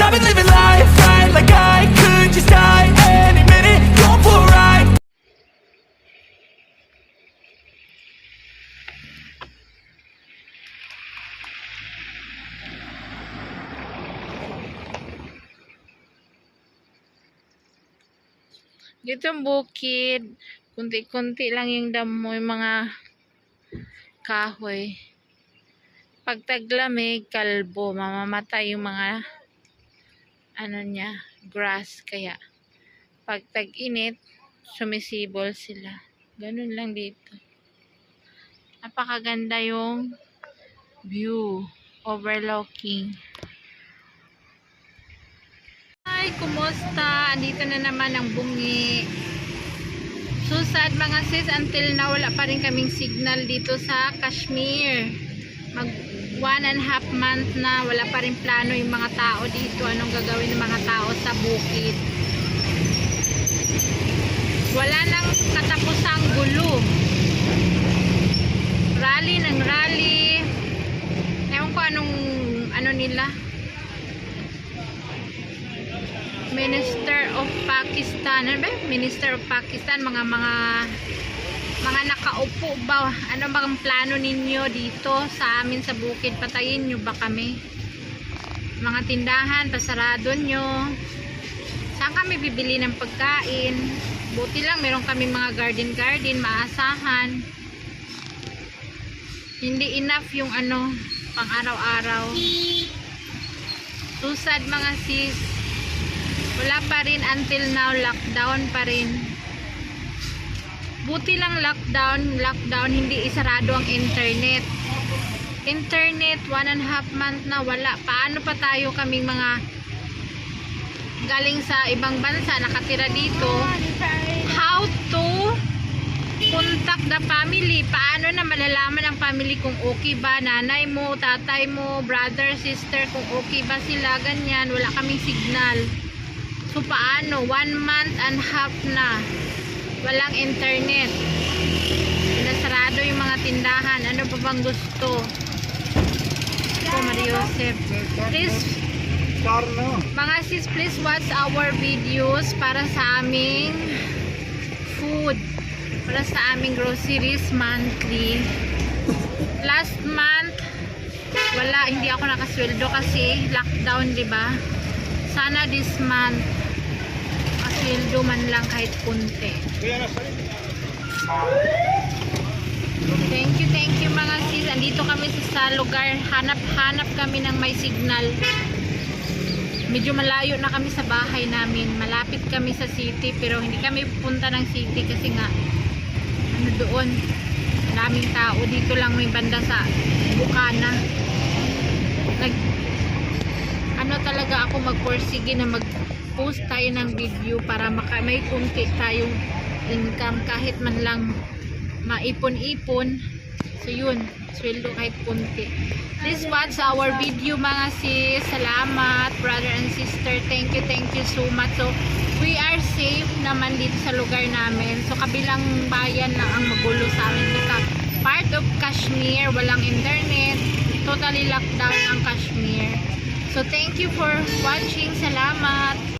I've been living life right like I could just die any minute, going for a ride. Dito ang bukid, kunti-kunti lang yung damo, yung mga kahoy. Pag taglamig, kalbo, mamamatay yung mga grass. Kaya pag tag-init, sumisibol sila. Ganun lang dito. Napakaganda yung view, overlooking. Hi, kumusta? Andito na naman ang bungi. So sad mga sis, until now wala pa rin kaming signal dito sa Kashmir. Mag 1.5 month na, wala pa rin plano yung mga tao dito. Anong gagawin ng mga tao sa bukid? Wala nang katapusang gulo. Rally ng rally. Ewan ko ano nila. Minister of Pakistan, ano ba? Minister of Pakistan, mga nakaupo ba? Ano bang plano ninyo dito sa amin sa bukid? Patayin nyo ba kami? Mga tindahan, pasarado nyo. Saan kami bibili ng pagkain? Buti lang, meron kami mga garden, maasahan. Hindi enough yung pang araw-araw. Susad mga sis. Wala pa rin until now, lockdown pa rin. Buti lang lockdown, hindi isarado ang internet. Internet, 1.5 month na wala. Paano pa tayo kaming mga galing sa ibang bansa, nakatira dito? How to contact the family? Paano na malalaman ang family kung okay ba? Nanay mo, tatay mo, brother, sister, kung okay ba sila? Ganyan, wala kaming signal. So paano? 1.5 months na walang internet. Pinasarado yung mga tindahan. Ano pa bang gusto? So Mariosep, please mga sis, please watch our videos para sa aming food, para sa aming groceries monthly. Last month wala, hindi ako nakasweldo kasi lockdown, diba? Sana this month sweldo man lang kahit punti. Thank you mga sis. Andito kami sa lugar, hanap kami ng may signal. Medyo malayo na kami sa bahay namin, malapit kami sa city, pero hindi kami pupunta ng city kasi nga doon maraming tao. Dito lang may banda sa Bukana. Talaga ako magporsige na mag-post tayo ng video para may kunti tayong income, kahit man lang maipon-ipon. So yun, sweldo kahit kunti. Please watch our video mga sis. Salamat brother and sister, thank you so much. So we are safe naman dito sa lugar namin. So kabilang bayan na ang magulo sa amin. Sa part of Kashmir, walang internet, totally lockdown ang Kashmir. So thank you for watching. Salamat.